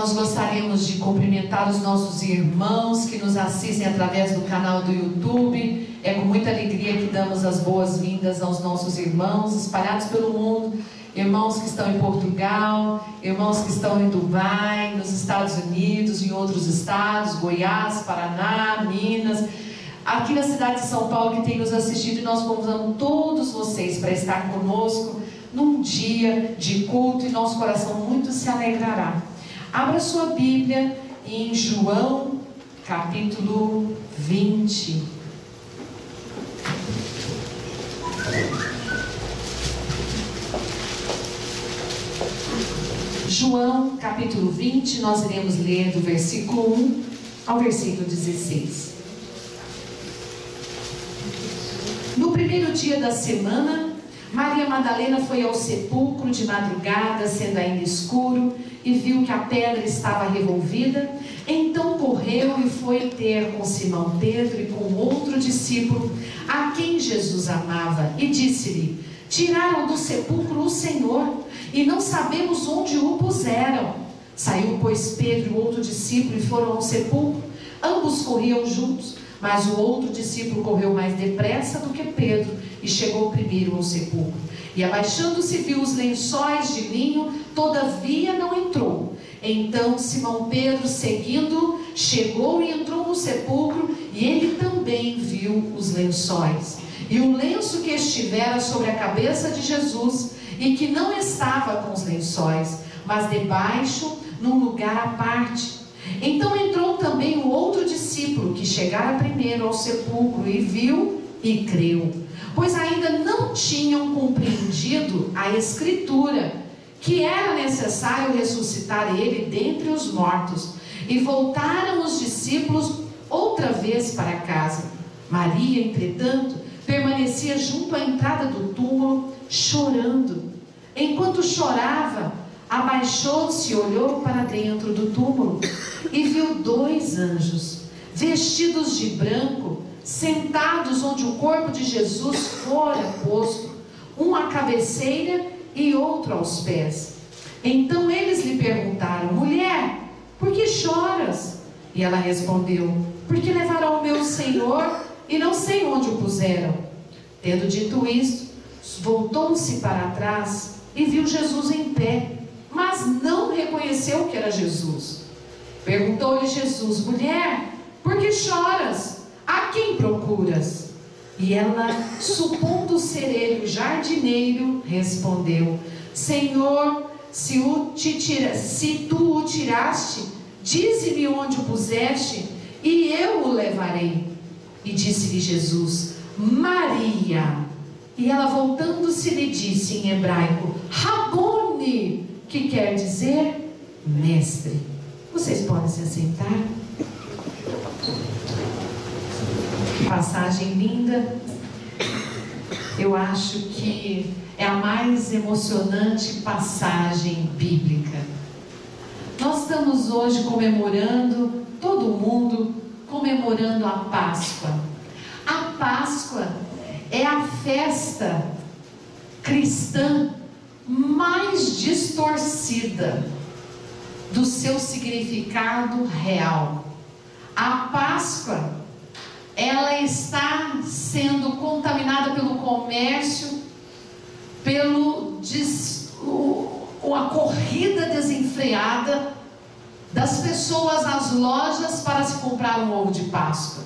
nós gostaríamos de cumprimentar os nossos irmãos que nos assistem através do canal do YouTube. É com muita alegria que damos as boas-vindas aos nossos irmãos espalhados pelo mundo. Irmãos que estão em Portugal, irmãos que estão em Dubai, nos Estados Unidos, em outros estados, Goiás, Paraná, Minas, aqui na cidade de São Paulo, que tem nos assistido, e nós convidamos todos vocês para estar conosco num dia de culto, e nosso coração muito se alegrará. Abra sua Bíblia em João capítulo 20. João capítulo 20, nós iremos ler do versículo 1 ao versículo 16. No primeiro dia da semana, Maria Madalena foi ao sepulcro de madrugada, sendo ainda escuro, e viu que a pedra estava revolvida. Então correu e foi ter com Simão Pedro e com outro discípulo, a quem Jesus amava, e disse-lhe: tiraram do sepulcro o Senhor, e não sabemos onde o puseram. Saiu, pois, Pedro e o outro discípulo e foram ao sepulcro. Ambos corriam juntos, mas o outro discípulo correu mais depressa do que Pedro, e chegou primeiro ao sepulcro. E abaixando-se viu os lençóis de linho, todavia não entrou. Então Simão Pedro, seguindo, chegou e entrou no sepulcro, e ele também viu os lençóis, e o lenço que estivera sobre a cabeça de Jesus, e que não estava com os lençóis, mas debaixo, num lugar à parte. Então entrou também o outro discípulo, que chegara primeiro ao sepulcro, e viu e creu, pois ainda não tinham compreendido a Escritura, que era necessário ressuscitar ele dentre os mortos. E voltaram os discípulos outra vez para casa. Maria, entretanto, permanecia junto à entrada do túmulo, chorando. Enquanto chorava, abaixou-se e olhou para dentro do túmulo, e viu dois anjos, vestidos de branco, sentados onde o corpo de Jesus fora posto, um à cabeceira e outro aos pés. Então eles lhe perguntaram: mulher, por que choras? E ela respondeu: porque levaram o meu Senhor e não sei onde o puseram. Tendo dito isto, voltou-se para trás e viu Jesus em pé, mas não reconheceu que era Jesus. Perguntou-lhe Jesus: mulher, por que choras? A quem procuras? E ela, supondo ser ele o jardineiro, respondeu: Senhor, se tu o tiraste, dize-me onde o puseste, e eu o levarei. E disse-lhe Jesus: Maria. E ela, voltando-se, lhe disse em hebraico: Rabone, que quer dizer mestre. Vocês podem se assentar. Passagem linda. Eu acho que é a mais emocionante passagem bíblica. Nós estamos hoje comemorando, todo mundo comemorando a Páscoa. A Páscoa é a festa cristã mais distorcida do seu significado real. A Páscoa, ela está sendo contaminada pelo comércio, a corrida desenfreada das pessoas às lojas para se comprar um ovo de Páscoa.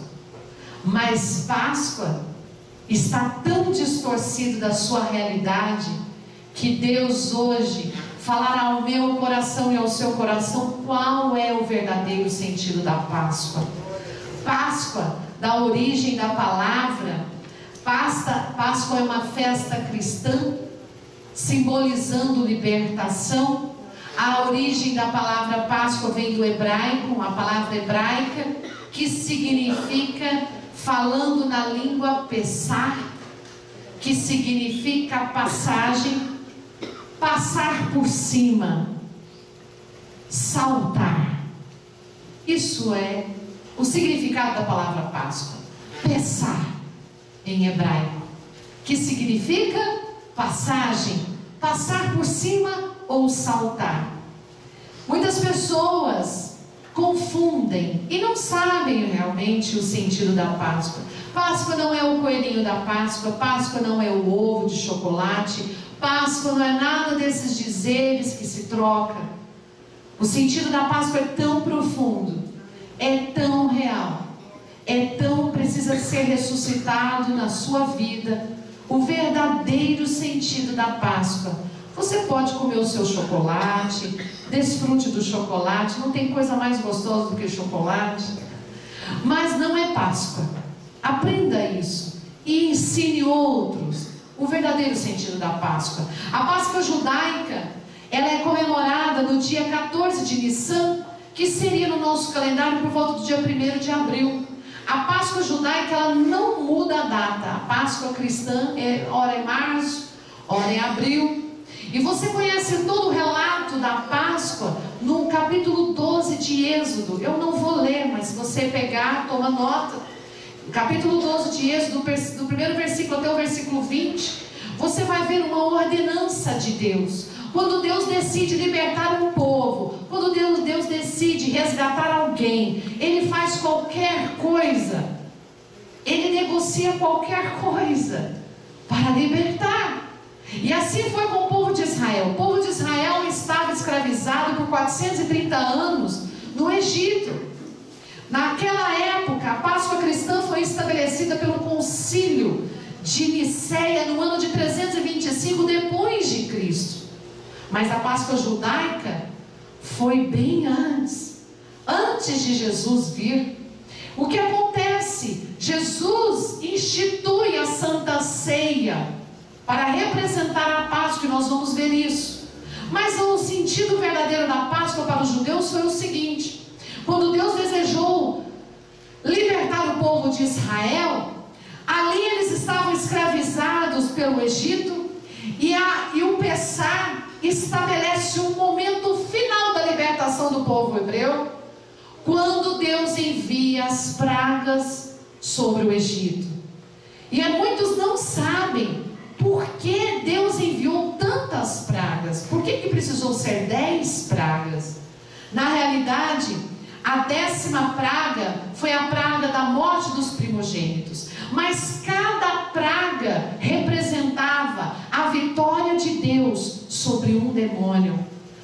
Mas Páscoa está tão distorcido da sua realidade, que Deus hoje falará ao meu coração e ao seu coração qual é o verdadeiro sentido da Páscoa. Páscoa, da origem da palavra, Páscoa é uma festa cristã, simbolizando libertação. A origem da palavra Páscoa vem do hebraico, uma palavra hebraica que significa, falando na língua, Pessar, que significa passagem, passar por cima, saltar. Isso é o significado da palavra Páscoa. Pessar, em hebraico, que significa passagem, passar por cima ou saltar. Muitas pessoas confundem e não sabem realmente o sentido da Páscoa. Páscoa não é o coelhinho da Páscoa, Páscoa não é o ovo de chocolate, Páscoa não é nada desses dizeres que se troca. O sentido da Páscoa é tão profundo, é tão real, precisa ser ressuscitado na sua vida. O verdadeiro sentido da Páscoa. Você pode comer o seu chocolate, desfrute do chocolate, não tem coisa mais gostosa do que chocolate, mas não é Páscoa. Aprenda isso e ensine outros o verdadeiro sentido da Páscoa. A Páscoa judaica, ela é comemorada no dia 14 de Nissan, que seria no nosso calendário por volta do dia 1º de abril. A Páscoa judaica, ela não muda a data. A Páscoa cristã, ora em março, ora em abril. E você conhece todo o relato da Páscoa no capítulo 12 de Êxodo. Eu não vou ler, mas se você pegar, toma nota. Capítulo 12 de Êxodo, do primeiro versículo até o versículo 20, você vai ver uma ordenança de Deus. Quando Deus decide libertar um povo, quando Deus decide resgatar alguém, Ele faz qualquer coisa, Ele negocia qualquer coisa para libertar. E assim foi com o povo de Israel. O povo de Israel estava escravizado por 430 anos no Egito. Naquela época, a Páscoa cristã foi estabelecida pelo Concílio de Nicéia no ano de 325 depois de Cristo. Mas a Páscoa judaica foi bem antes de Jesus vir. O que acontece? Jesus institui a Santa Ceia para representar a Páscoa, e nós vamos ver isso. Mas o sentido verdadeiro da Páscoa para os judeus foi o seguinte: quando Deus desejou libertar o povo de Israel, ali eles estavam escravizados pelo Egito, e o Pessah estabelece um momento final da libertação do povo hebreu, quando Deus envia as pragas sobre o Egito. E muitos não sabem por que Deus enviou tantas pragas. Por que precisou ser 10 pragas? Na realidade, a 10ª praga foi a praga da morte dos primogênitos. Mas cada praga representava a vitória de Deus sobre um demônio,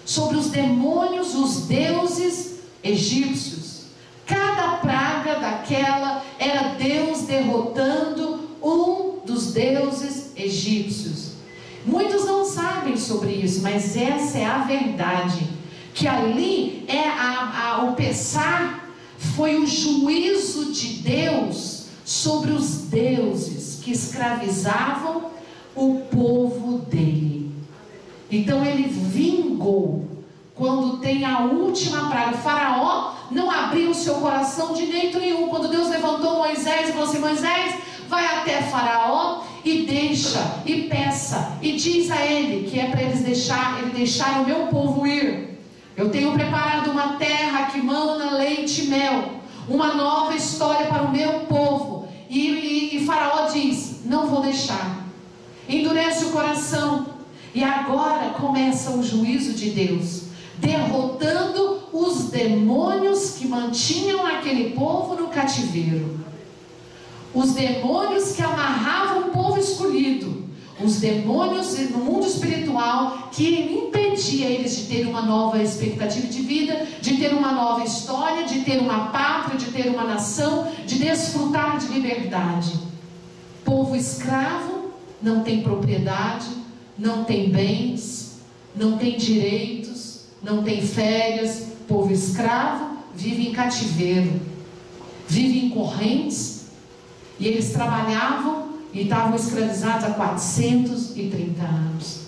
sobre os demônios, os deuses egípcios. Cada praga daquela era Deus derrotando um dos deuses egípcios. Muitos não sabem sobre isso, mas essa é a verdade. Que ali o Pessah foi o juízo de Deus sobre os deuses que escravizavam o povo dele. Então ele vingou. Quando tem a última praga, o faraó não abriu o seu coração de jeito nenhum. Quando Deus levantou Moisés e falou assim: Moisés, vai até faraó e deixa, e peça, e diz a ele que é para ele deixar o meu povo ir. Eu tenho preparado uma terra que mana leite e mel, uma nova história para o meu povo. E faraó diz: não vou deixar. Endurece o coração. E agora começa o juízo de Deus, derrotando os demônios que mantinham aquele povo no cativeiro. Os demônios que amarravam o povo escolhido. Os demônios no mundo espiritual que impedia eles de ter uma nova expectativa de vida, de ter uma nova história, de ter uma pátria, de ter uma nação, de desfrutar de liberdade. Povo escravo não tem propriedade, não tem bens, não tem direitos, não tem férias. Povo escravo vive em cativeiro, vive em correntes, e eles trabalhavam e estavam escravizados há 430 anos.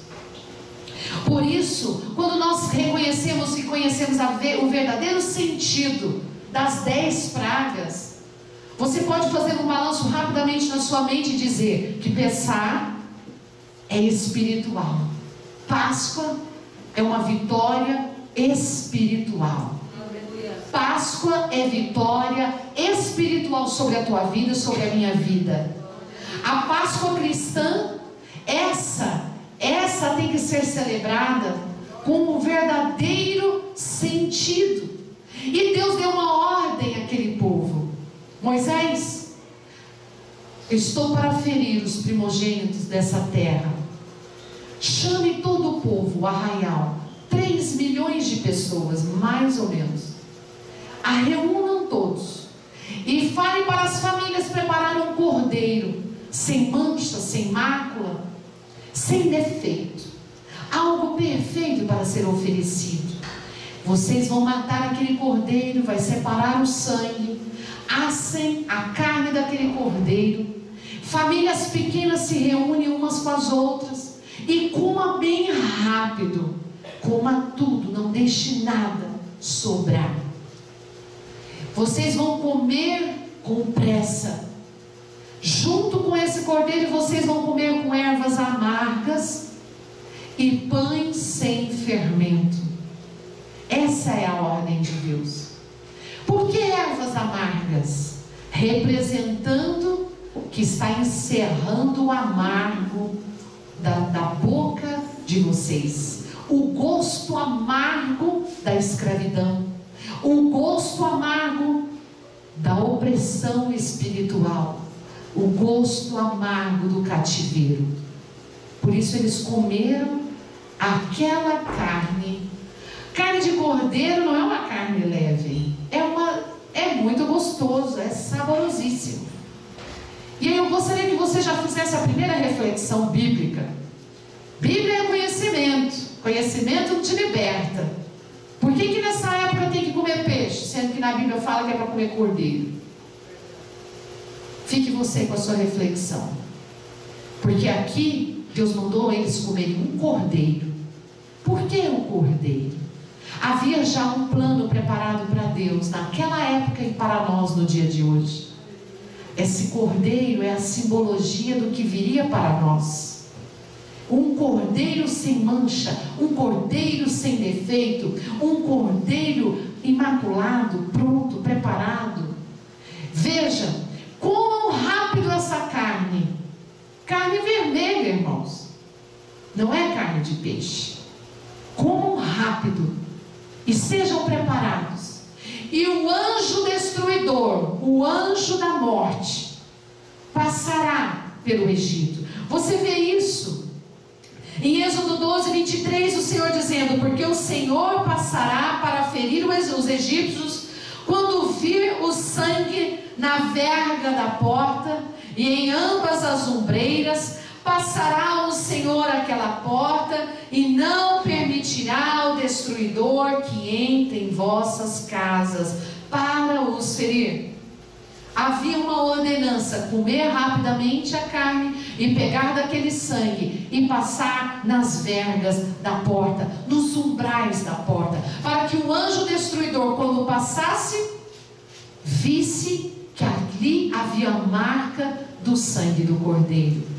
Por isso, quando nós reconhecemos e conhecemos o verdadeiro sentido das 10 pragas, você pode fazer um balanço rapidamente na sua mente e dizer que Pessah é espiritual. Páscoa é uma vitória espiritual. Páscoa é vitória espiritual sobre a tua vida, sobre a minha vida. A Páscoa cristã, essa tem que ser celebrada com um verdadeiro sentido sentido. E Deus deu uma ordem àquele povo: Moisés, eu estou para ferir os primogênitos dessa terra. Chame todo o povo, o arraial, 3 milhões de pessoas, mais ou menos. Reúnam todos e fale para as famílias preparar um cordeiro, sem mancha, sem mácula, sem defeito, algo perfeito para ser oferecido. Vocês vão matar aquele cordeiro, vai separar o sangue, assem a carne daquele cordeiro. Famílias pequenas se reúnem umas com as outras e coma bem rápido, coma tudo, não deixe nada sobrar. Vocês vão comer com pressa. Junto com esse cordeiro vocês vão comer com ervas amargas e pães sem fermento. Essa é a ordem de Deus. Por que ervas amargas? Representando que está encerrando o amargo da boca de vocês, o gosto amargo da escravidão, o gosto amargo da opressão espiritual, o gosto amargo do cativeiro. Por isso eles comeram aquela carne. Carne de cordeiro não é uma carne leve, é muito gostoso, é saborosíssimo. E aí eu gostaria que você já fizesse a primeira reflexão bíblica. Bíblia é conhecimento, conhecimento te liberta. Por que nessa época tem que comer peixe, sendo que na Bíblia fala que é para comer cordeiro? Fique você com a sua reflexão. Porque aqui Deus mandou eles comerem um cordeiro. Por que um cordeiro? Havia já um plano preparado para Deus naquela época e para nós no dia de hoje. Esse cordeiro é a simbologia do que viria para nós. Um cordeiro sem mancha, um cordeiro sem defeito, um cordeiro imaculado, pronto, preparado. Veja, comam rápido essa carne. Carne vermelha, irmãos. Não é carne de peixe. Comam rápido e sejam preparados. E o anjo destruidor, o anjo da morte, passará pelo Egito. Você vê isso em Êxodo 12, 23, o Senhor dizendo: porque o Senhor passará para ferir os egípcios quando vir o sangue na verga da porta e em ambas as ombreiras. Passará o Senhor aquela porta e não permitirá ao destruidor que entre em vossas casas para os ferir. Havia uma ordenança: comer rapidamente a carne e pegar daquele sangue e passar nas vergas da porta, nos umbrais da porta, para que o anjo destruidor, quando passasse, visse que ali havia a marca do sangue do cordeiro.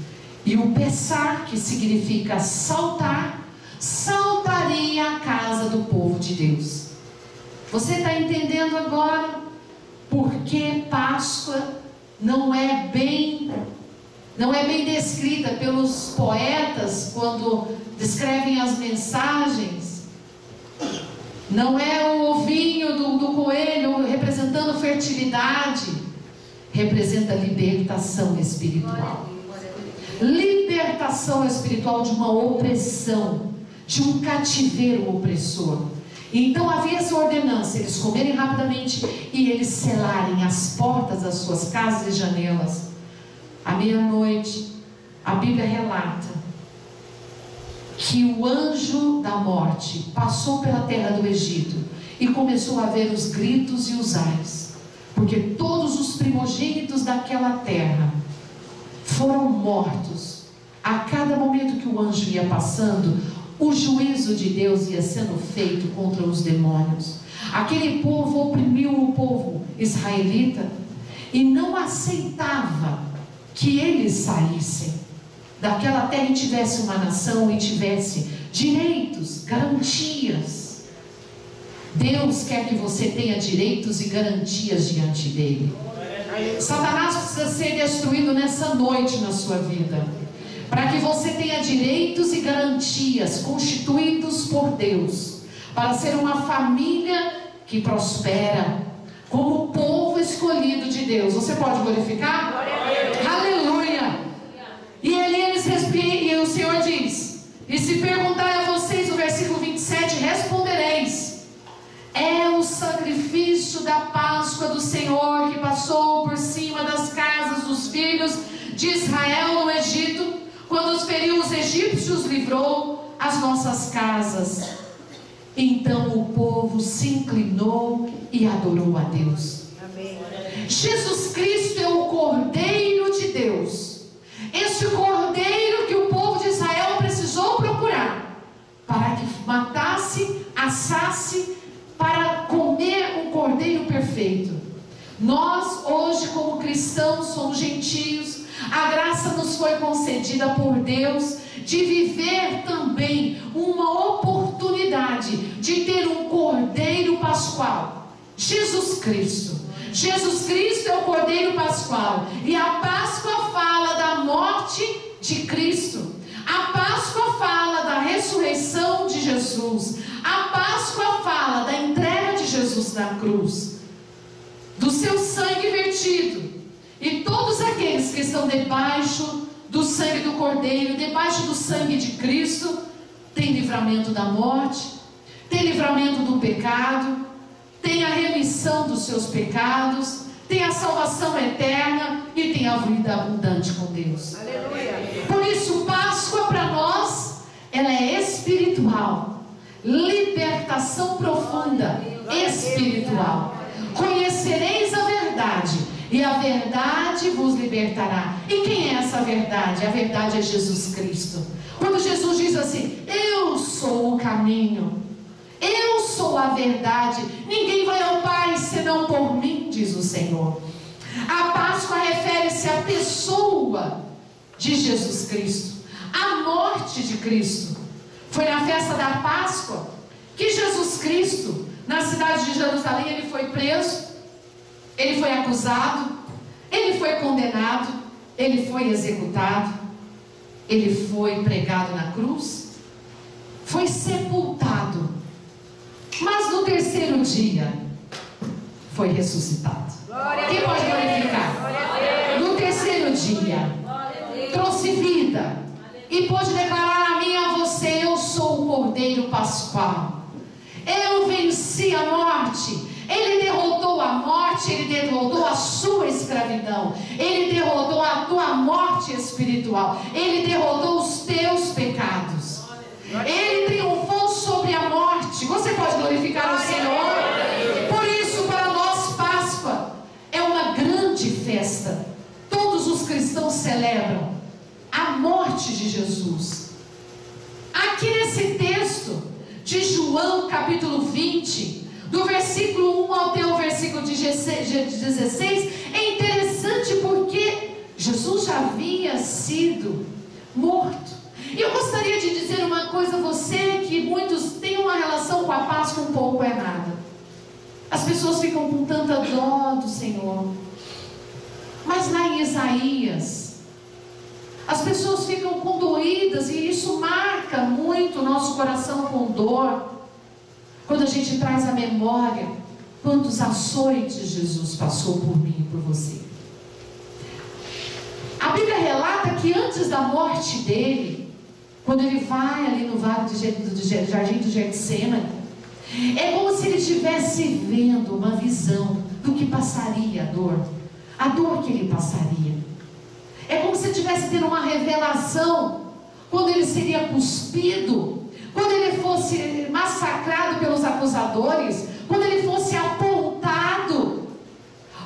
E o pessar, que significa saltar, saltaria a casa do povo de Deus. Você está entendendo agora por que Páscoa não é bem descrita pelos poetas quando descrevem as mensagens? Não é o ovinho do coelho representando fertilidade, representa libertação espiritual. Libertação espiritual de uma opressão, de um cativeiro opressor. Então havia essa ordenança: eles comerem rapidamente e eles selarem as portas das suas casas e janelas. À meia-noite, a Bíblia relata que o anjo da morte passou pela terra do Egito e começou a ver os gritos e os ais, porque todos os primogênitos daquela terra foram mortos. A cada momento que o anjo ia passando, o juízo de Deus ia sendo feito contra os demônios. Aquele povo oprimiu o povo israelita e não aceitava que eles saíssem daquela terra e tivesse uma nação e tivesse direitos, garantias. Deus quer que você tenha direitos e garantias diante dele. Satanás precisa ser destruído nessa noite na sua vida, para que você tenha direitos e garantias constituídos por Deus, para ser uma família que prospera, como povo escolhido de Deus. Você pode glorificar? Aleluia! E o Senhor diz: e se perguntar a vocês, no versículo 27, respondereis: é o sacrifício da Páscoa do Senhor que passou por cima das casas dos filhos de Israel no Egito, quando os feriu os egípcios, livrou as nossas casas. Então o povo se inclinou e adorou a Deus. Amém. Jesus Cristo é o Cordeiro de Deus. Esse Cordeiro que o povo de Israel precisou procurar, para que matasse, assasse, para comer um Cordeiro perfeito. Nós hoje, como cristãos, somos gentios. A graça nos foi concedida por Deus de viver também uma oportunidade de ter um Cordeiro Pascual, Jesus Cristo. Jesus Cristo é o Cordeiro Pascual, e a Páscoa fala da morte de Cristo. A Páscoa fala da ressurreição de Jesus. A Páscoa fala da entrega de Jesus na cruz, do seu sangue vertido. E todos aqueles que estão debaixo do sangue do Cordeiro, debaixo do sangue de Cristo, tem livramento da morte, tem livramento do pecado, tem a remissão dos seus pecados, tem a salvação eterna e tem a vida abundante com Deus. Aleluia. Por isso, Páscoa para nós, ela é espiritual, libertação profunda, espiritual. Conhecereis a verdade, e a verdade vos libertará. E quem é essa verdade? A verdade é Jesus Cristo. Quando Jesus diz assim: eu sou o caminho, eu sou a verdade, ninguém vai ao Pai senão por mim, diz o Senhor. A Páscoa refere-se à pessoa de Jesus Cristo, à morte de Cristo. Foi na festa da Páscoa que Jesus Cristo, na cidade de Jerusalém, ele foi preso, ele foi acusado, ele foi condenado, ele foi executado, ele foi pregado na cruz, foi sepultado, mas no terceiro dia foi ressuscitado. Quem pode glorificar? No terceiro dia trouxe vida e pôde declarar a mim e a você: eu sou o Cordeiro Pascual, eu venci a morte. Ele derrotou a morte, ele derrotou a sua escravidão, ele derrotou a tua morte espiritual, ele derrotou os teus pecados, ele triunfou sobre a morte. Você pode glorificar o Senhor? Por isso, para nós, Páscoa é uma grande festa. Todos os cristãos celebram a morte de Jesus. Aqui nesse texto de João, capítulo 20, do versículo 1 até o versículo 16, é interessante porque Jesus já havia sido morto. E eu gostaria de dizer uma coisa a você, que muitos têm uma relação com a Páscoa um pouco errada. As pessoas ficam com tanta dó do Senhor. Mas lá em Isaías, as pessoas ficam condoídas, e isso marca muito o nosso coração com dor, quando a gente traz à memória quantos açoites Jesus passou por mim e por você. A Bíblia relata que antes da morte dele, quando ele vai ali no vale do Jardim do Getsêmani, é como se ele estivesse vendo uma visão do que passaria a dor que ele passaria. É como se ele estivesse tendo uma revelação quando ele seria cuspido, quando ele fosse massacrado pelos acusadores, quando ele fosse apontado,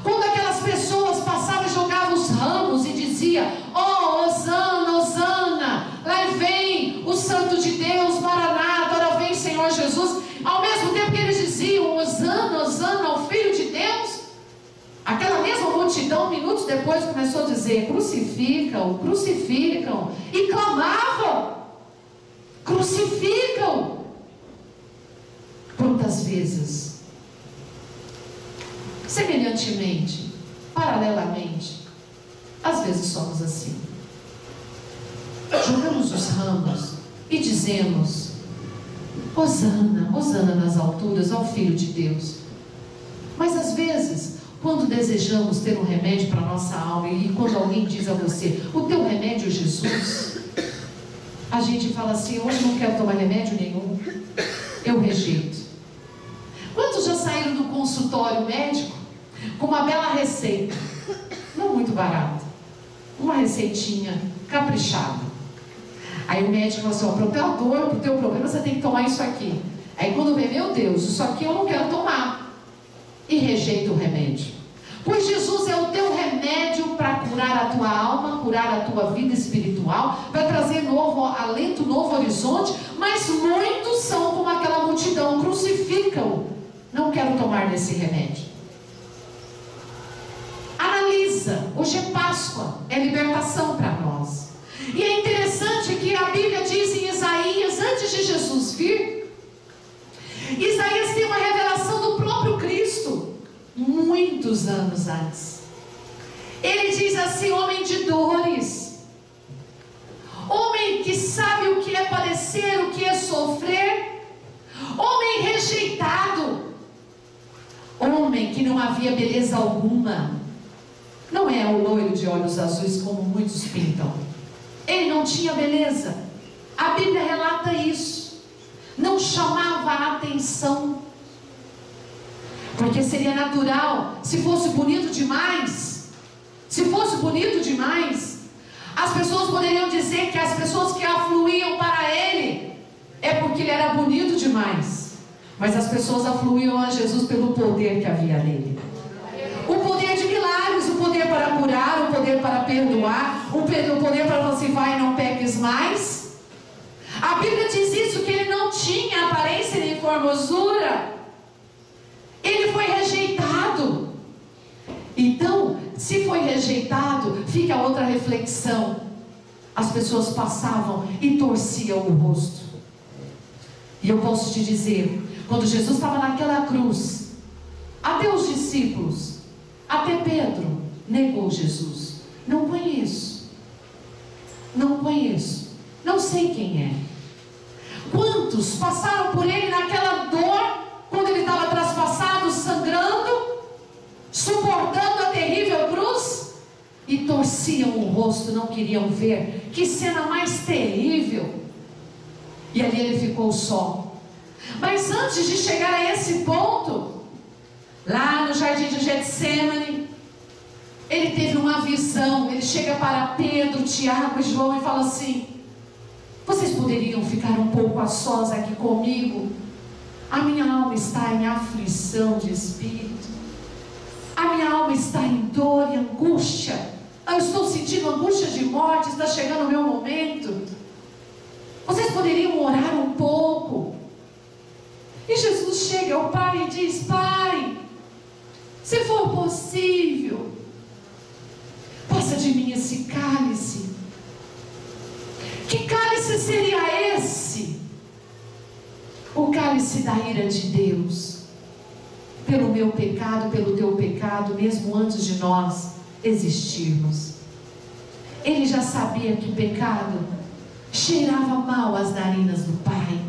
quando aquelas pessoas passavam e jogavam os ramos e diziam: oh, Hosana, Hosana, lá vem o Santo de Deus, Maranata, ora vem Senhor Jesus. Ao mesmo tempo que eles diziam: Hosana, Hosana, ao Filho de Deus, aquela mesma multidão, minutos depois, começou a dizer: crucificam, crucificam, e clamavam: crucificam. Quantas vezes, semelhantemente, paralelamente, às vezes somos assim. Jogamos os ramos e dizemos: Hosana, Hosana nas alturas ao Filho de Deus. Mas às vezes, quando desejamos ter um remédio para a nossa alma, e quando alguém diz a você, o teu remédio é Jesus, a gente fala assim, hoje não quero tomar remédio nenhum, eu rejeito. Quantos já saíram do consultório médico com uma bela receita, não muito barata, uma receitinha caprichada? Aí o médico falou assim, ó, para o teu dor, para o teu problema, você tem que tomar isso aqui. Aí quando vê, meu Deus, isso aqui eu não quero tomar. E rejeita o remédio. Pois Jesus é o teu remédio para curar a tua alma, curar a tua vida espiritual, para trazer novo alento, novo horizonte. Mas muitos são como aquela multidão, crucificam. Não quero tomar desse remédio. Analisa, hoje é Páscoa, é libertação para nós. E é interessante que a Bíblia diz em Isaías, antes de Jesus vir, Isaías tem uma revelação do próprio Cristo, muitos anos antes. Ele diz assim, homem de dores, homem que sabe o que é padecer, o que é sofrer, homem rejeitado, homem que não havia beleza alguma, não é o loiro de olhos azuis como muitos pintam. Ele não tinha beleza. A Bíblia relata isso. Não chamava a atenção. Porque seria natural, se fosse bonito demais, as pessoas poderiam dizer que as pessoas que afluíam para ele, é porque ele era bonito demais. Mas as pessoas afluíam a Jesus pelo poder que havia nele. O poder de milagres, o poder para curar, o poder para perdoar, o poder para você vai e não peques mais. A Bíblia diz isso, que ele não tinha aparência nem formosura. Ele foi rejeitado. Então, se foi rejeitado, fica outra reflexão. As pessoas passavam e torciam o rosto. E eu posso te dizer, quando Jesus estava naquela cruz, até os discípulos, até Pedro negou Jesus. Não conheço, não sei quem é. Quantos passaram por ele naquela dor, quando ele estava traspassado, sangrando, suportando a terrível cruz, e torciam o rosto, não queriam ver. Que cena mais terrível. E ali ele ficou só. Mas antes de chegar a esse ponto, lá no jardim de Getsemane, ele teve uma visão. Ele chega para Pedro, Tiago e João e fala assim, vocês poderiam ficar um pouco a sós aqui comigo? A minha alma está em aflição de espírito, a minha alma está em dor e angústia, eu estou sentindo angústia de morte, está chegando o meu momento, vocês poderiam orar um pouco? E Jesus chega ao Pai e diz, Pai, se for possível, passa de mim esse cálice. Que cálice seria esse? O cálice da ira de Deus, pelo meu pecado, pelo teu pecado, mesmo antes de nós existirmos. Ele já sabia que o pecado cheirava mal às narinas do Pai,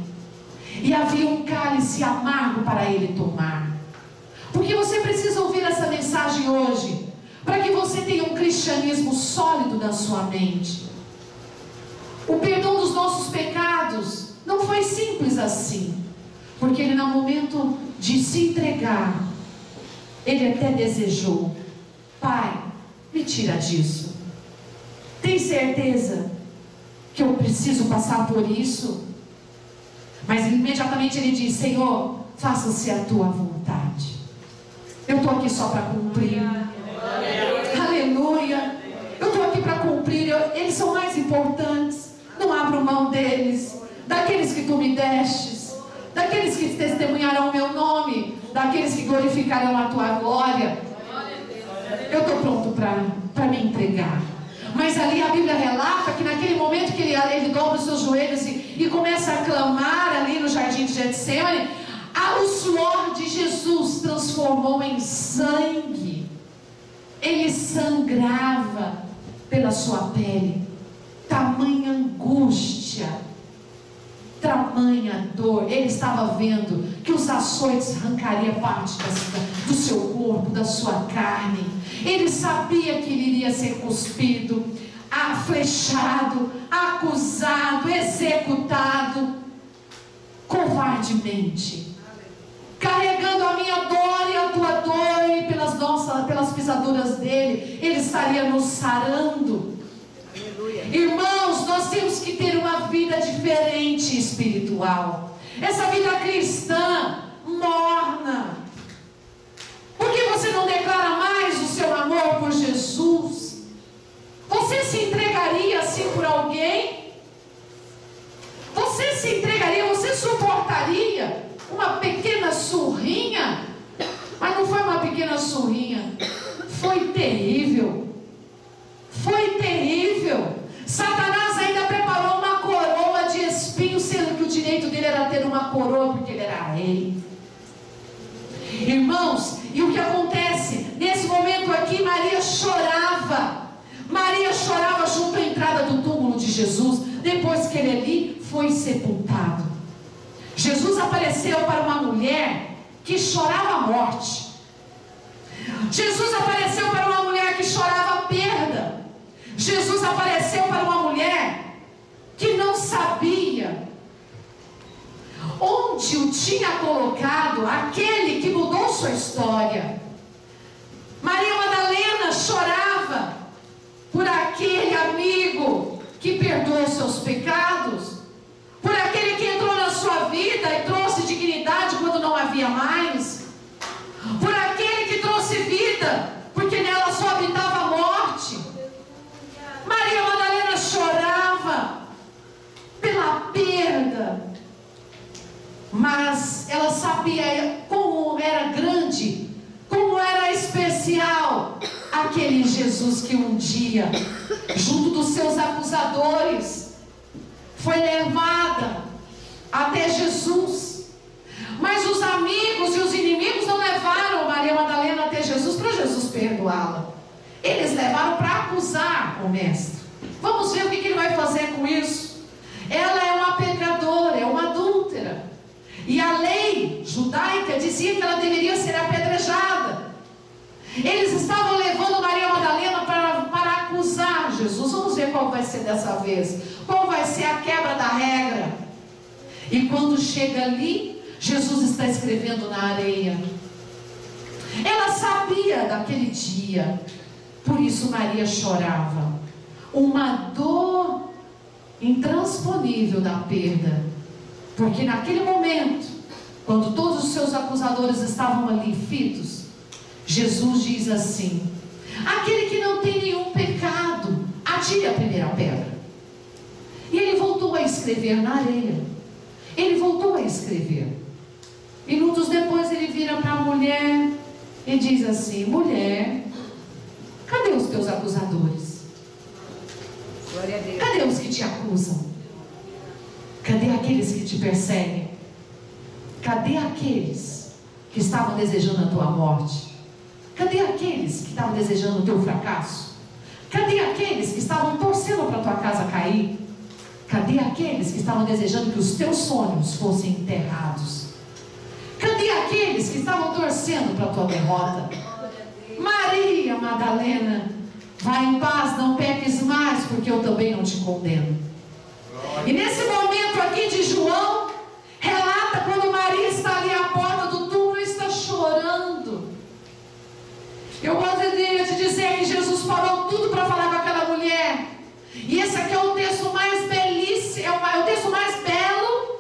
e havia um cálice amargo para ele tomar. Porque você precisa ouvir essa mensagem hoje, para que você tenha um cristianismo sólido na sua mente. O perdão dos nossos pecados não foi simples assim, porque ele, no momento de se entregar, ele até desejou, Pai, me tira disso. Tem certeza que eu preciso passar por isso? Mas imediatamente ele diz, Senhor, faça-se a tua vontade. Eu estou aqui só para cumprir. Aleluia. Eu estou aqui para cumprir. Eles são mais importantes. Não abro mão deles, daqueles que tu me destes, daqueles que testemunharão o meu nome, daqueles que glorificarão a tua glória. Eu estou pronto para me entregar. Mas ali a Bíblia relata que naquele momento que ele dobra os seus joelhos e começa a clamar ali no jardim de Getsemane, o suor de Jesus transformou em sangue. Ele sangrava pela sua pele. Tamanha angústia, tamanha dor, ele estava vendo que os açoites arrancariam parte do seu corpo, da sua carne. Ele sabia que ele iria ser cuspido, flechado, acusado, executado, covardemente, carregando a minha dor e a tua dor, e pelas pisaduras dele, ele estaria nos sarando. Aleluia. Irmãos, nós temos que ter uma vida diferente espiritual. Essa vida cristã morna. Por que você não declara mais o seu amor por Jesus? Você se entregaria assim por alguém? Você se entregaria, você suportaria uma pequena surrinha? Mas não foi uma pequena surrinha, foi terrível. Foi terrível. Satanás ainda preparou uma coroa de espinhos, sendo que o direito dele era ter uma coroa, porque ele era rei. Irmãos, e o que acontece? Nesse momento aqui, Maria chorava. Maria chorava junto à entrada do túmulo de Jesus, depois que ele ali foi sepultado. Jesus apareceu para uma mulher que chorava a morte. Jesus apareceu para uma mulher que chorava a perda. Jesus apareceu para uma mulher que não sabia onde o tinha colocado aquele que mudou sua história. Maria Madalena chorava por aquele amigo que perdoou seus pecados, por aquele que entrou na sua vida e trouxe dignidade quando não havia mais, por aquele que trouxe vida, porque nela só habitava a morte. Maria Madalena chorava pela perda, mas ela sabia como era grande, como era especial aquele Jesus que um dia, junto dos seus acusadores, foi levada até Jesus. Mas os amigos e os inimigos não levaram Maria Madalena até Jesus para Jesus perdoá-la. Eles levaram para acusar o mestre. Vamos ver o que ele vai fazer com isso. Ela é uma pecadora, é uma adúltera, e a lei judaica dizia que ela deveria ser apedrejada. Eles estavam levando Maria Madalena para acusar Jesus. Vamos ver qual vai ser dessa vez, qual vai ser a quebra da regra. E quando chega ali, Jesus está escrevendo na areia. Ela sabia daquele dia, por isso Maria chorava. Uma dor intransponível da perda, porque naquele momento, quando todos os seus acusadores estavam ali fitos, Jesus diz assim: aquele que não tem nenhum pecado, atire a primeira pedra. E ele voltou a escrever na areia. Ele voltou a escrever. Minutos depois ele vira para a mulher e diz assim: mulher, cadê os teus acusadores? Glória a Deus. Cadê os que te acusam? Cadê aqueles que te perseguem? Cadê aqueles que estavam desejando a tua morte? Cadê aqueles que estavam desejando o teu fracasso? Cadê aqueles que estavam torcendo para a tua casa cair? Cadê aqueles que estavam desejando que os teus sonhos fossem enterrados? Cadê aqueles que estavam torcendo para a tua derrota? Maria Madalena, vai em paz, não peques mais, porque eu também não te condeno. E nesse momento aqui de João, relata quando Maria está ali à porta do túmulo e está chorando. Eu gostaria de dizer que Jesus parou tudo para falar com aquela mulher. E esse aqui é o texto mais belíssimo, é o texto mais belo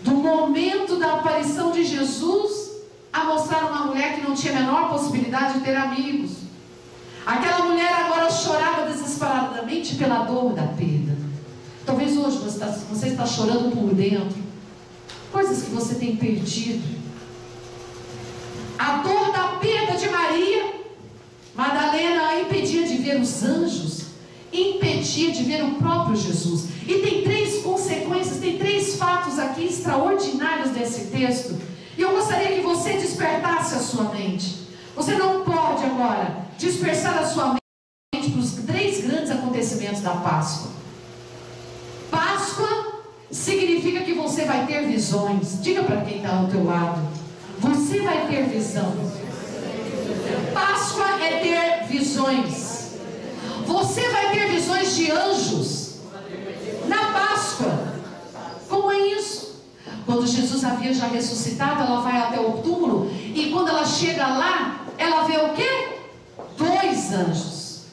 do momento da aparição de Jesus, a mostrar uma mulher que não tinha a menor possibilidade de ter amigos. Aquela mulher agora chorava desesperadamente pela dor da perda. Talvez hoje você está chorando por dentro, coisas que você tem perdido. A dor da perda de Maria Madalena a impedia de ver os anjos, impedia de ver o próprio Jesus. E tem 3 consequências, tem 3 fatos aqui extraordinários desse texto. E eu gostaria que você despertasse a sua mente. Você não pode agora dispersar a sua mente para os 3 grandes acontecimentos da Páscoa. Páscoa significa que você vai ter visões. Diga para quem está ao teu lado: você vai ter visão. Páscoa é ter visões. Você vai ter visões de anjos na Páscoa. Como é isso? Quando Jesus havia já ressuscitado, ela vai até o túmulo, e quando ela chega lá, ela vê o quê? 2 anjos.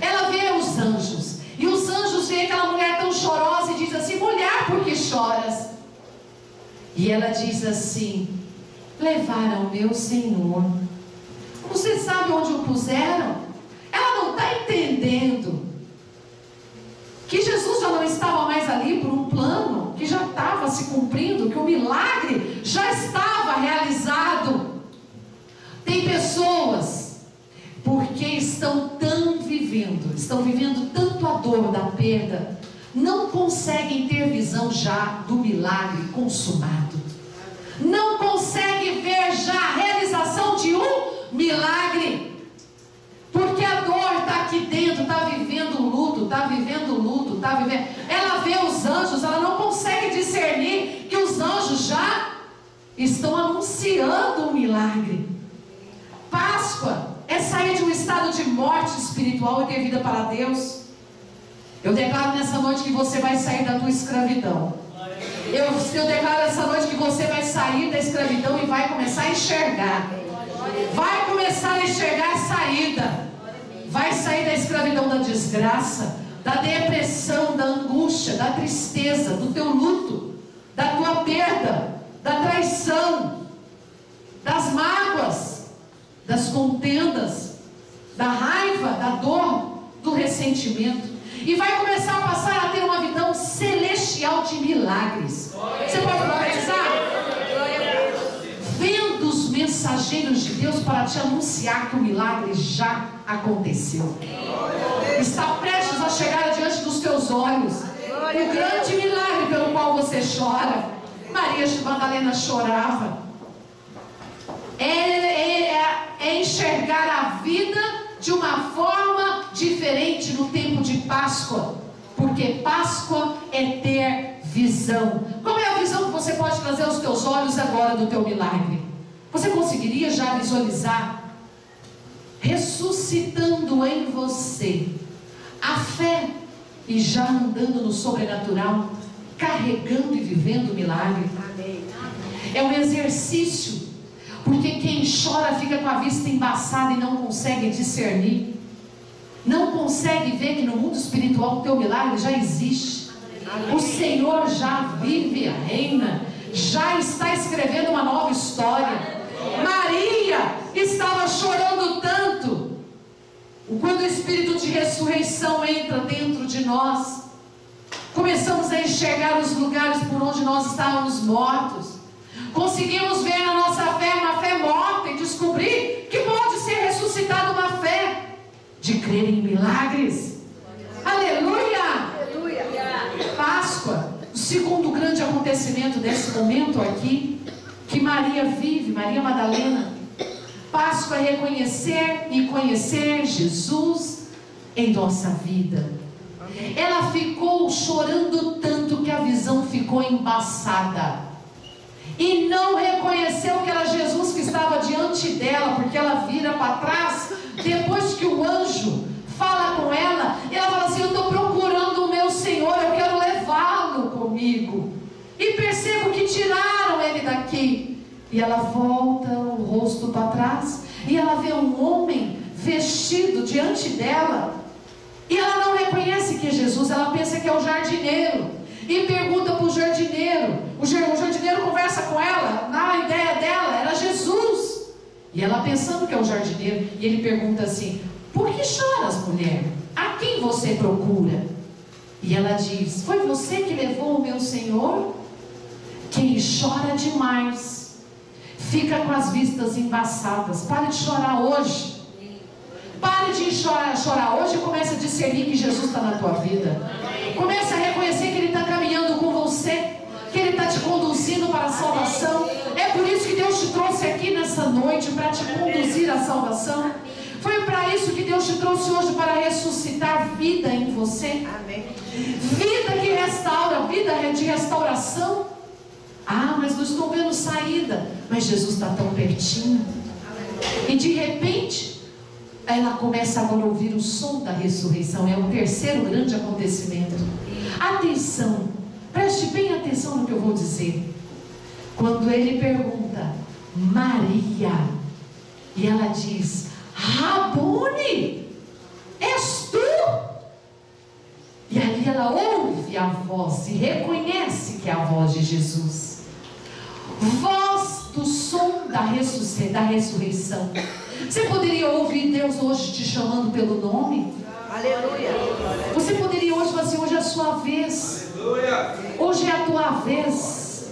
Ela vê os anjos, e os anjos veem aquela mulher tão chorosa e diz assim: mulher, por que choras? E ela diz assim: levaram meu Senhor. Você sabe onde o puseram? Ela não está entendendo que Jesus já não estava mais ali por um plano que já estava se cumprindo, que o milagre já estava realizado. Tem pessoas, porque estão vivendo tanto a dor da perda, não conseguem ter visão já do milagre consumado, não conseguem ver já a realização de um milagre, porque a dor está aqui dentro, está vivendo luto, ela vê os anjos, ela não consegue discernir que os anjos já estão anunciando o milagre. Páscoa é sair de um estado de morte espiritual e ter vida para Deus. Eu declaro nessa noite que você vai sair da tua escravidão. Eu declaro nessa noite que você vai sair da escravidão e vai começar a enxergar. Vai começar a enxergar a saída. Vai sair da escravidão da desgraça, da depressão, da angústia, da tristeza, do teu luto, da tua perda, da traição, das mágoas, das contendas, da raiva, da dor, do ressentimento, e vai começar a passar a ter uma visão celestial de milagres. Você pode profetizar? Vendo os mensageiros de Deus para te anunciar que o milagre já aconteceu, está prestes a chegar diante dos teus olhos o grande milagre pelo qual você chora. Maria Madalena chorava. É enxergar a vida de uma forma diferente no tempo de Páscoa, porque Páscoa é ter visão. Qual é a visão que você pode trazer aos teus olhos agora do teu milagre? Você conseguiria já visualizar ressuscitando em você a fé e já andando no sobrenatural, carregando e vivendo o milagre? É um exercício, porque quem chora fica com a vista embaçada e não consegue discernir, não consegue ver que no mundo espiritual o teu milagre já existe. O Senhor já vive, reina, já está escrevendo uma nova história. Maria estava chorando tanto. Quando o Espírito de ressurreição entra dentro de nós, começamos a enxergar os lugares por onde nós estávamos mortos. Conseguimos ver na nossa fé uma fé morta e descobrir que pode ser ressuscitada uma fé de crer em milagres. Aleluia! Páscoa, o segundo grande acontecimento desse momento aqui, que Maria vive, Maria Madalena. Páscoa é reconhecer e conhecer Jesus em nossa vida. Ela ficou chorando tanto que a visão ficou embaçada, e não reconheceu que era Jesus que estava diante dela, porque ela vira para trás, depois que o anjo fala com ela, e ela fala assim: eu estou procurando o meu Senhor, eu quero levá-lo comigo, e percebo que tiraram ele daqui. E ela volta o rosto para trás, e ela vê um homem vestido diante dela, e ela não reconhece que é Jesus, ela pensa que é o jardineiro, e pergunta para o jardineiro. O jardineiro conversa com ela, na ideia dela era Jesus, e ela pensando que é o jardineiro, e ele pergunta assim: por que choras, mulher? A quem você procura? E ela diz: foi você que levou o meu Senhor? Quem chora demais fica com as vistas embaçadas. Pare de chorar hoje. Pare de chorar hoje e comece a discernir que Jesus está na tua vida. Comece a reconhecer que Ele está caminhando com você, que Ele está te conduzindo para a salvação. É por isso que Deus te trouxe aqui nessa noite, para te conduzir à salvação. Foi para isso que Deus te trouxe hoje, para ressuscitar vida em você. Vida que restaura, vida de restauração. Ah, mas não estou vendo saída. Mas Jesus está tão pertinho. E de repente, ela começa agora a ouvir o som da ressurreição. É o terceiro grande acontecimento. Atenção, preste bem atenção no que eu vou dizer. Quando ele pergunta, Maria, e ela diz, Rabone, és tu? E ali ela ouve a voz e reconhece que é a voz de Jesus. Voz do som da ressurreição. Você poderia ouvir Deus hoje te chamando pelo nome? Aleluia. Você poderia hoje falar assim, hoje é a sua vez. Aleluia. Hoje é a tua vez.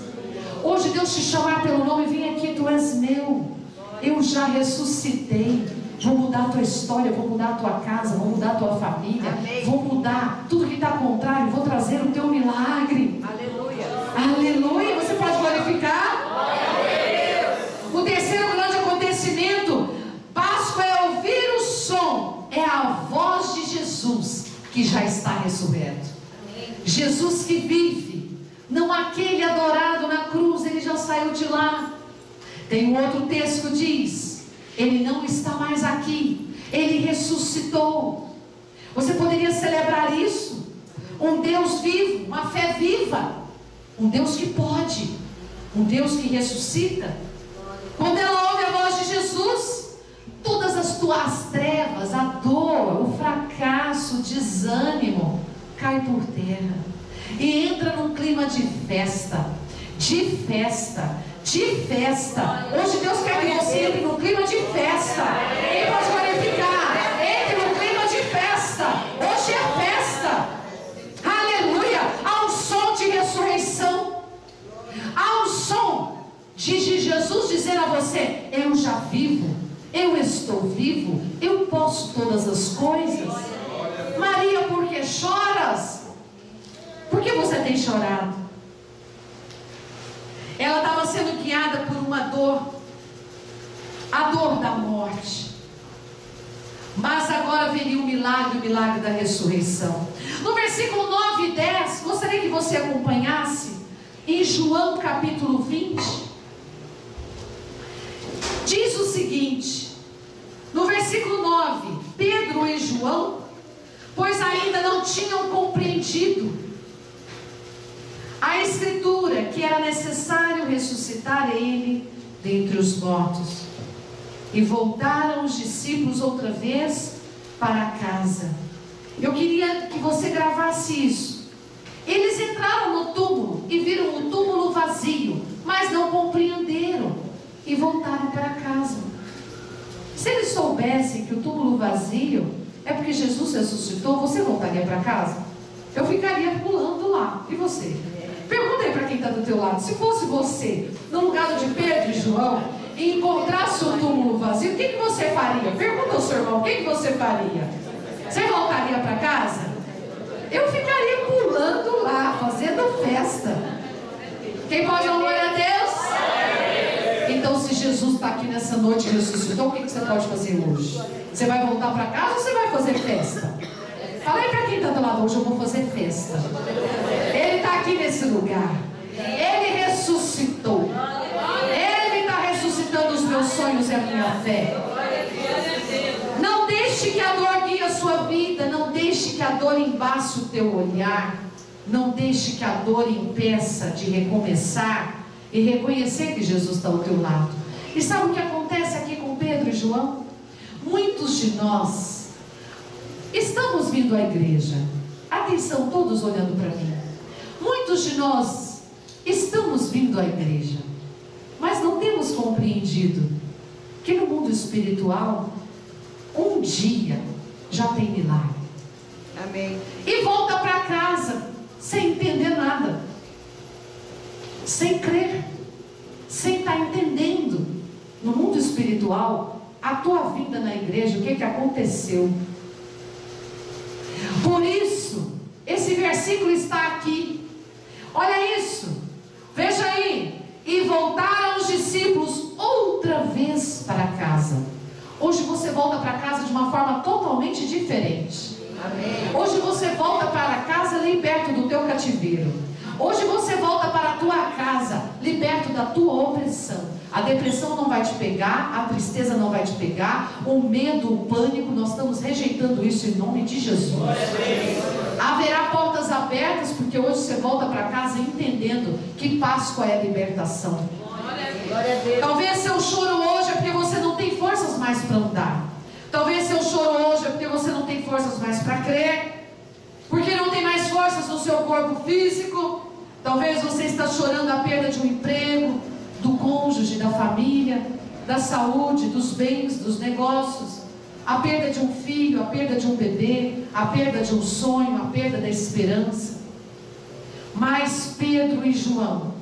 Hoje Deus te chamar pelo nome, vem aqui, tu és meu. Eu já ressuscitei. Vou mudar a tua história, vou mudar a tua casa, vou mudar a tua família. Amém. Vou mudar tudo que está contrário, vou trazer o teu milagre. Aleluia. Aleluia. Você pode glorificar? O terceiro grande acontecimento, Páscoa, é ouvir o som, é a voz de Jesus que já está ressurreto. Jesus que vive, não aquele adorado na cruz, ele já saiu de lá. Tem um outro texto que diz, ele não está mais aqui, ele ressuscitou. Você poderia celebrar isso? Um Deus vivo, uma fé viva, um Deus que pode, um Deus que ressuscita. Quando ela ouve a voz de Jesus, todas as tuas trevas, a dor, o fracasso, o desânimo, cai por terra e entra num clima de festa, de festa, de festa. Hoje Deus quer que você entre num clima de festa. Quem pode glorificar? Entre num clima de festa. Hoje é festa. Aleluia. Há um som de ressurreição. Há um som de Jesus dizendo a você, eu já vivo, eu estou vivo, eu posso todas as coisas. Maria, por que choras? Por que você tem chorado? Ela estava sendo guiada por uma dor, a dor da morte. Mas agora viria o milagre da ressurreição. No versículo 9 e 10, gostaria que você acompanhasse, em João capítulo 20, diz o seguinte, no versículo 9, Pedro e João, pois ainda não tinham compreendido a escritura que era necessário ressuscitar ele dentre os mortos, e voltaram os discípulos outra vez para casa. Eu queria que você gravasse isso. Eles entraram no túmulo e viram o túmulo vazio, mas não compreenderam e voltaram para casa. Se eles soubessem que o túmulo vazio é porque Jesus ressuscitou, você voltaria para casa? Eu ficaria pulando lá. E você? Pergunta aí para quem está do teu lado. Se fosse você, no lugar de Pedro e João, e encontrasse o túmulo vazio, o que você faria? Pergunta ao seu irmão, o que você faria? Você voltaria para casa? Eu ficaria pulando lá, fazendo festa. Quem pode dar glória a Deus? Então, se Jesus está aqui nessa noite e ressuscitou, o que você pode fazer hoje? Você vai voltar para casa ou você vai fazer festa? Fala aí para quem está do lado, hoje eu vou fazer festa. Ele está aqui nesse lugar. Ele ressuscitou. Ele está ressuscitando os meus sonhos e a minha fé. Não deixe que a dor guie a sua vida. Não deixe que a dor embace o teu olhar. Não deixe que a dor impeça de recomeçar e reconhecer que Jesus está ao teu lado. E sabe o que acontece aqui com Pedro e João? Muitos de nós estamos vindo à igreja. Atenção, todos olhando para mim. Muitos de nós estamos vindo à igreja, mas não temos compreendido que no mundo espiritual, um dia já tem milagre. Amém. E volta para casa sem entender nada, sem crer, sem estar entendendo no mundo espiritual a tua vinda na igreja, o que aconteceu. Por isso, esse versículo está aqui. Olha isso, veja aí. E voltaram os discípulos outra vez para casa. Hoje você volta para casa de uma forma totalmente diferente. Amém. Hoje você volta para casa liberto do teu cativeiro. Hoje você volta para a tua casa, liberto da tua opressão. A depressão não vai te pegar, a tristeza não vai te pegar, o medo, o pânico, nós estamos rejeitando isso em nome de Jesus. Haverá portas abertas, porque hoje você volta para casa entendendo que Páscoa é libertação. Talvez seu choro hoje é porque você não tem forças mais para andar. Talvez seu choro hoje é porque você não tem forças mais para crer, porque não tem mais forças no seu corpo físico. Talvez você está chorando a perda de um emprego, do cônjuge, da família, da saúde, dos bens, dos negócios, a perda de um filho, a perda de um bebê, a perda de um sonho, a perda da esperança. Mas Pedro e João,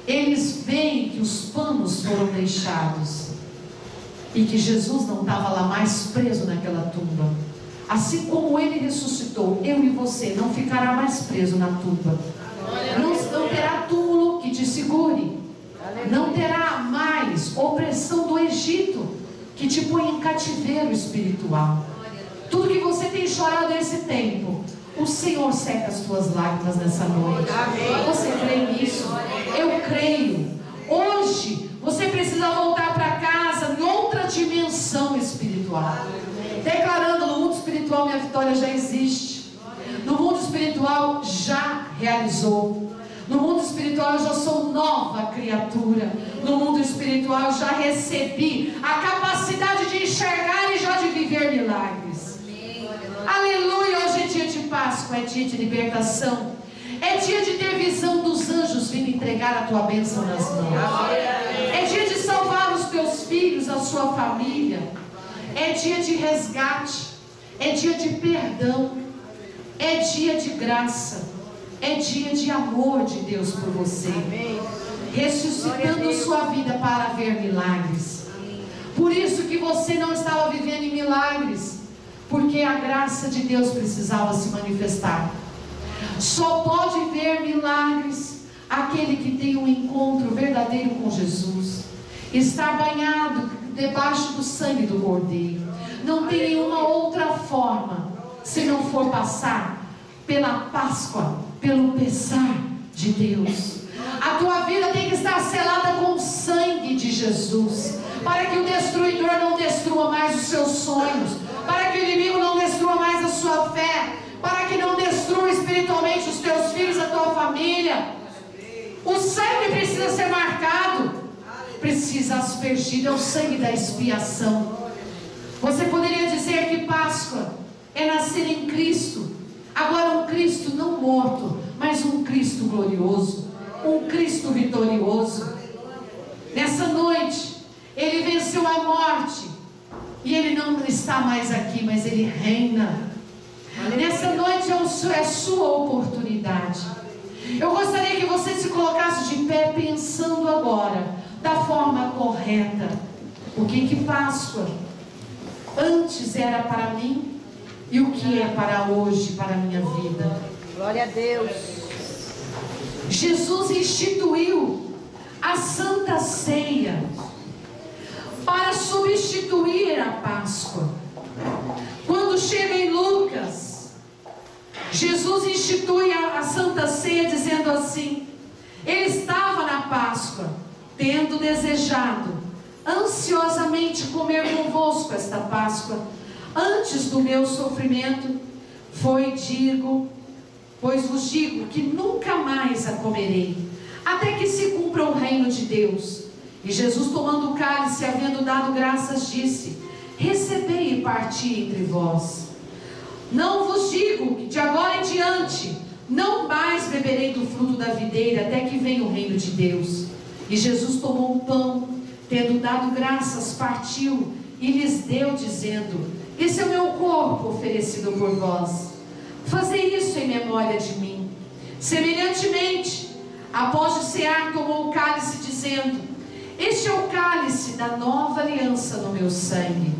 eles veem que os panos foram deixados e que Jesus não estava lá mais preso naquela tumba. Assim como ele ressuscitou, eu e você não ficará mais preso na tumba. Não terá túmulo que te segure. Não terá mais opressão do Egito que te põe em cativeiro espiritual. Tudo que você tem chorado nesse tempo, o Senhor seca as tuas lágrimas nessa noite. Você crê nisso? Eu creio. Hoje você precisa voltar para casa em outra dimensão espiritual, declarando: no mundo espiritual minha vitória já existe. No mundo espiritual já realizou. No mundo espiritual eu já sou nova criatura. No mundo espiritual eu já recebi a capacidade de enxergar e já de viver milagres. Aleluia! Hoje é dia de Páscoa, é dia de libertação. É dia de ter visão dos anjos vindo entregar a tua bênção nas mãos. É dia de salvar os teus filhos, a sua família. É dia de resgate. É dia de perdão. É dia de graça. É dia de amor de Deus por você. Ressuscitando sua vida para ver milagres. Por isso que você não estava vivendo em milagres, porque a graça de Deus precisava se manifestar. Só pode ver milagres aquele que tem um encontro verdadeiro com Jesus, está banhado debaixo do sangue do Cordeiro. Não tem nenhuma outra forma, se não for passar pela Páscoa, pelo pesar de Deus. A tua vida tem que estar selada com o sangue de Jesus, para que o destruidor não destrua mais os seus sonhos, para que o inimigo não destrua mais a sua fé, para que não destrua espiritualmente os teus filhos, a tua família. O sangue precisa ser marcado, precisa aspergido, é o sangue da expiação. Você poderia dizer que Páscoa é nascer em Cristo. Agora um Cristo não morto, mas um Cristo glorioso, um Cristo vitorioso. Nessa noite, Ele venceu a morte, e Ele não está mais aqui, mas Ele reina. Nessa noite é a sua oportunidade. Eu gostaria que você se colocasse de pé, pensando agora, da forma correta. O que Páscoa antes era para mim, e o que é para hoje, para a minha vida. Glória a Deus. Jesus instituiu a Santa Ceia para substituir a Páscoa. Quando chega em Lucas, Jesus institui a Santa Ceia dizendo assim: Ele estava na Páscoa, tendo desejado ansiosamente comer convosco esta Páscoa, antes do meu sofrimento, pois vos digo que nunca mais a comerei, até que se cumpra o reino de Deus. E Jesus, tomando o cálice, havendo dado graças, disse: recebei e parti entre vós. Não vos digo que de agora em diante não mais beberei do fruto da videira, até que venha o reino de Deus. E Jesus tomou um pão, tendo dado graças, partiu e lhes deu, dizendo: esse é o meu corpo oferecido por vós. Fazei isso em memória de mim. Semelhantemente, após de cear, tomou o cálice, dizendo: este é o cálice da nova aliança no meu sangue,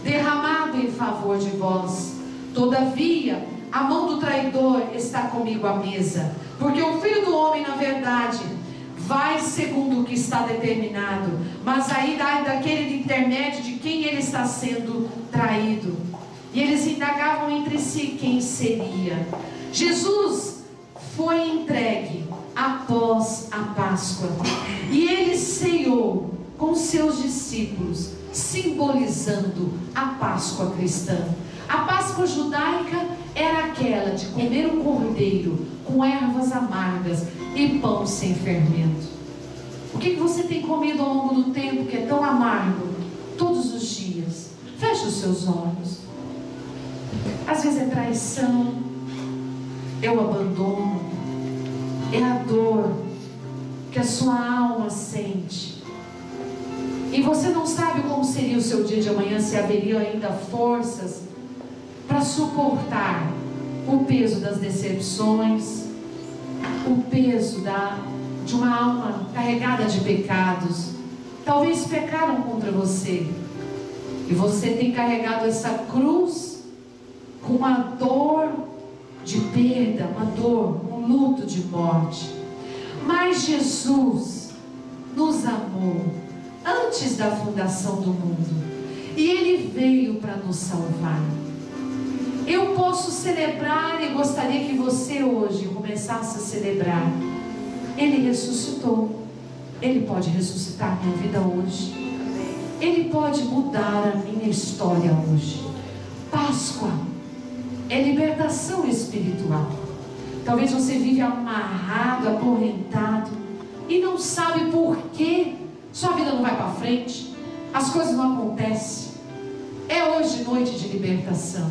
derramado em favor de vós. Todavia, a mão do traidor está comigo à mesa, porque o Filho do Homem, na verdade, vai segundo o que está determinado, mas aí daquele intermédio de quem ele está sendo traído. E eles indagavam entre si quem seria. Jesus foi entregue após a Páscoa. E ele ceiou com seus discípulos, simbolizando a Páscoa cristã. A Páscoa judaica era aquela de comer um cordeiro com ervas amargas e pão sem fermento. O que você tem comido ao longo do tempo que é tão amargo? Todos os dias. Feche os seus olhos. Às vezes é traição, é o abandono, é a dor que a sua alma sente. E você não sabe como seria o seu dia de amanhã, se haveria ainda forças para suportar o peso das decepções, o peso de uma alma carregada de pecados. Talvez pecaram contra você e você tem carregado essa cruz com uma dor de perda, uma dor, um luto de morte. Mas Jesus nos amou antes da fundação do mundo e Ele veio para nos salvar. Eu posso celebrar e gostaria que você hoje começasse a celebrar. Ele ressuscitou. Ele pode ressuscitar minha vida hoje. Ele pode mudar a minha história hoje. Páscoa é libertação espiritual. Talvez você vive amarrado, acorrentado e não sabe por que sua vida não vai para frente, as coisas não acontecem. É hoje noite de libertação.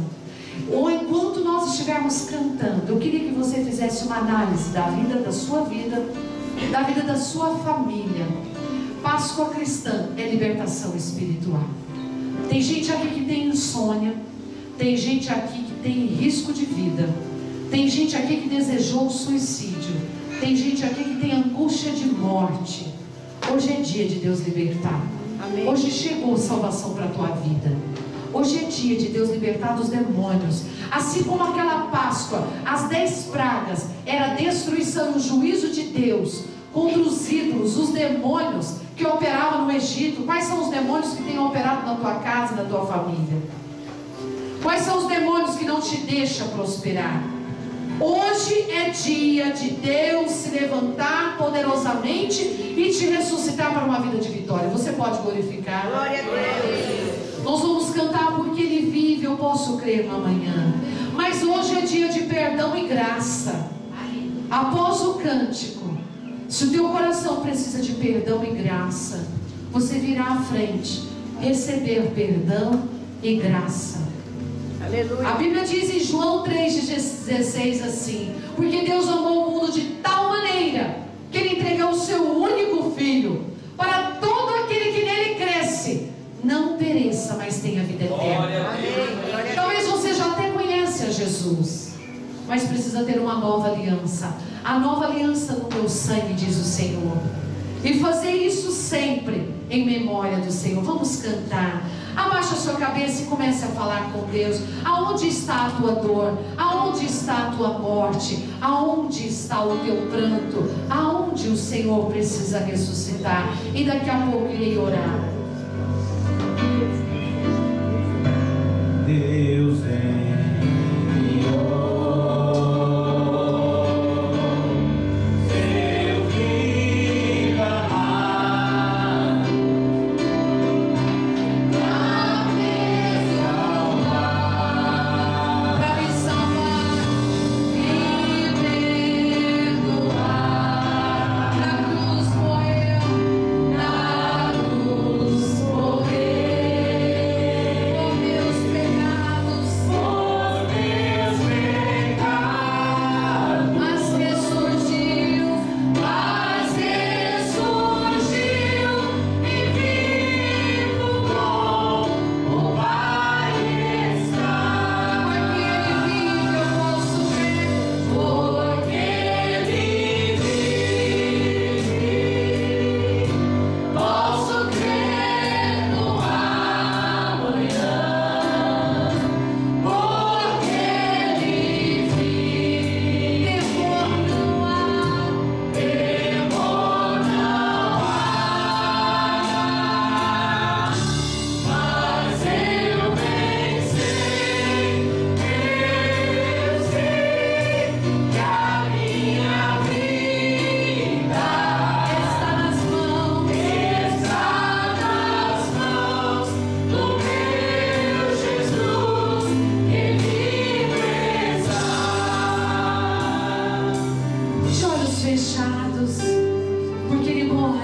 Ou enquanto nós estivermos cantando, eu queria que você fizesse uma análise da vida da sua vida, da vida da sua família. Páscoa cristã é libertação espiritual. Tem gente aqui que tem insônia, tem gente aqui que tem risco de vida, tem gente aqui que desejou o suicídio, tem gente aqui que tem angústia de morte. Hoje é dia de Deus libertar. Amém. Hoje chegou salvação para a tua vida. Hoje é dia de Deus libertar dos demônios. Assim como aquela Páscoa, as 10 pragas era a destruição e o juízo de Deus contra os ídolos, os demônios que operavam no Egito. Quais são os demônios que têm operado na tua casa, na tua família? Quais são os demônios que não te deixam prosperar? Hoje é dia de Deus se levantar poderosamente e te ressuscitar para uma vida de vitória. Você pode glorificar. Glória a Deus. Nós vamos cantar porque Ele vive, eu posso crer no amanhã. Mas hoje é dia de perdão e graça. Após o cântico, se o teu coração precisa de perdão e graça, você virá à frente, receber perdão e graça. Aleluia. A Bíblia diz em João 3,16 assim: porque Deus amou o mundo de tal maneira que Ele entregou o seu único Filho, para todo aquele que nele cresce não pereça, mas tenha vida eterna. Amém. Talvez você já até conhece a Jesus, mas precisa ter uma nova aliança. A nova aliança no meu sangue, diz o Senhor. E fazer isso sempre em memória do Senhor. Vamos cantar. Abaixa a sua cabeça e comece a falar com Deus. Aonde está a tua dor? Aonde está a tua morte? Aonde está o teu pranto? Aonde o Senhor precisa ressuscitar? E daqui a pouco irei orar. Deus enviou seu Filho amado para me salvar, e perdoar. Na cruz morreu, na cruz morreu. Por meus pecados.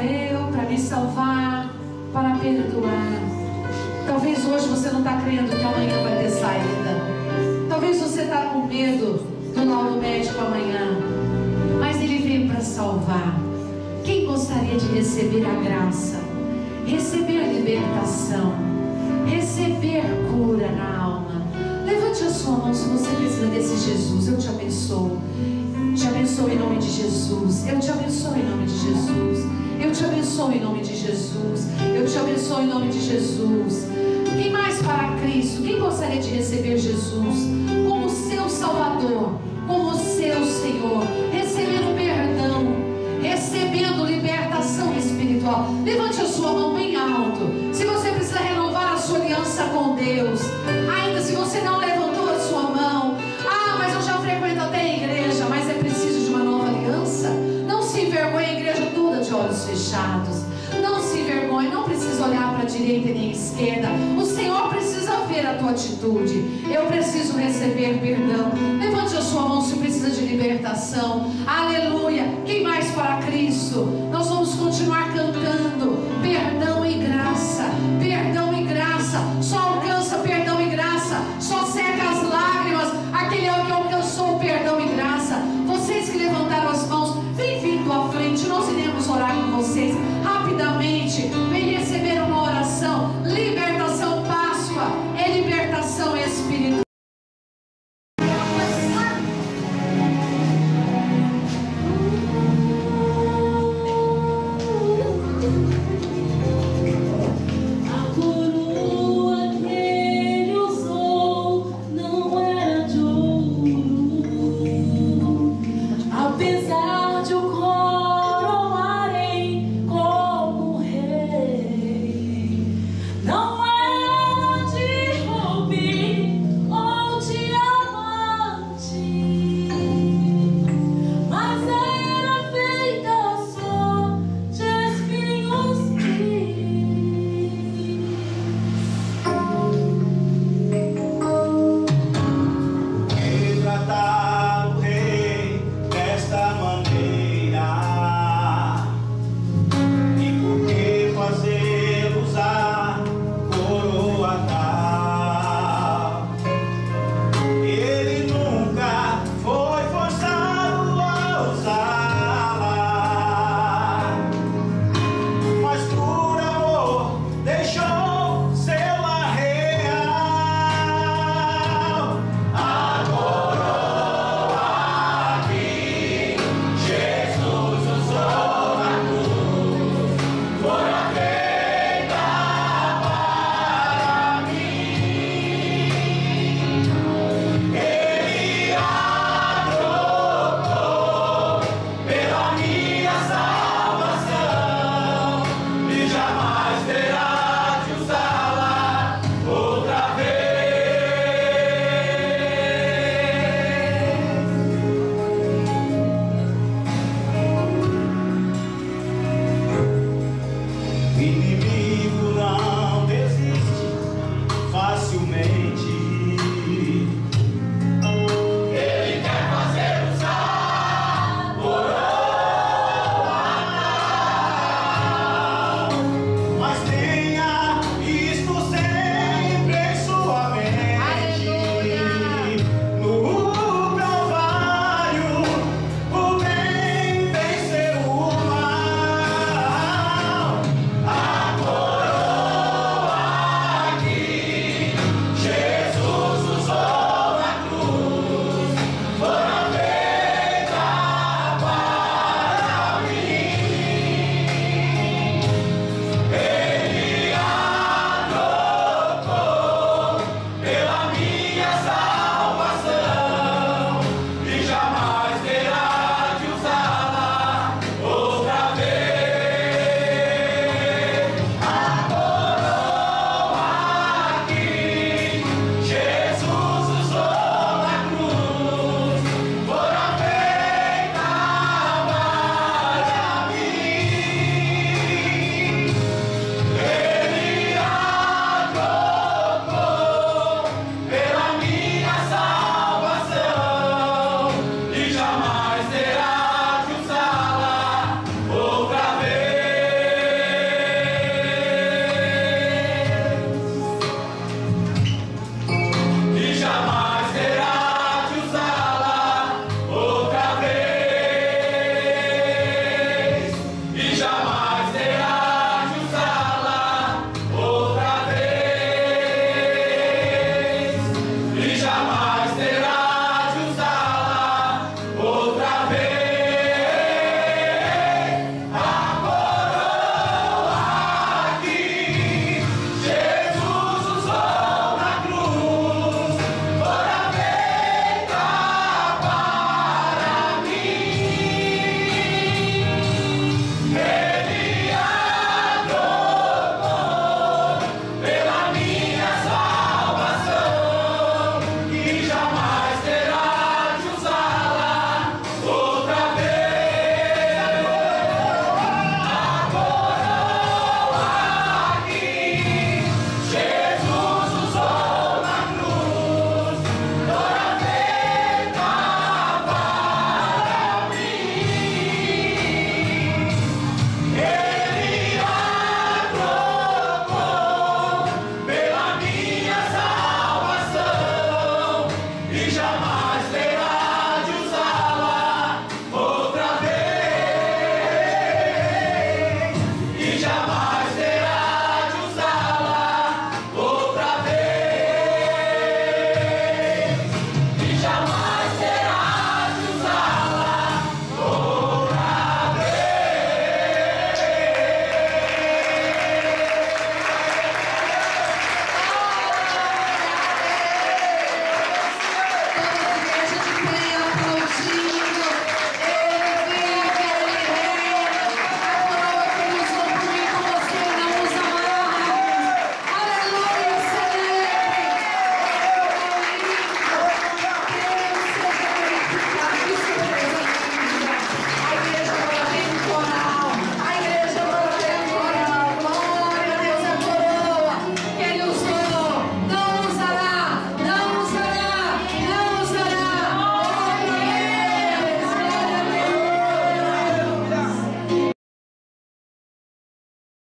eu para me salvar, para perdoar. Talvez hoje você não está crendo que amanhã vai ter saída. Talvez você está com medo do laudo médico amanhã, mas Ele veio para salvar. Quem gostaria de receber a graça, receber a libertação, receber cura na alma? Levante a sua mão se você precisa desse Jesus. Eu te abençoo. Te abençoo em nome de Jesus. Eu te abençoo em nome de Jesus. Eu te abençoo em nome de Jesus. Eu te abençoo em nome de Jesus. Quem mais para Cristo? Quem gostaria de receber Jesus como seu Salvador, como seu Senhor, recebendo perdão, recebendo libertação espiritual? Levante a sua mão bem alto. Se você precisa renovar a sua aliança com Deus, ainda se você não levantou a sua mão, mas eu já frequento até a igreja, mas é preciso de uma nova aliança. Não se envergonhe, a igreja toda de olhos fechados. Não se envergonhe, não precisa olhar para a direita nem a esquerda. O Senhor precisa ver a tua atitude. Eu preciso receber perdão. Levante a sua mão se precisa de libertação. Aleluia. Quem mais para Cristo? Nós vamos continuar cantando perdão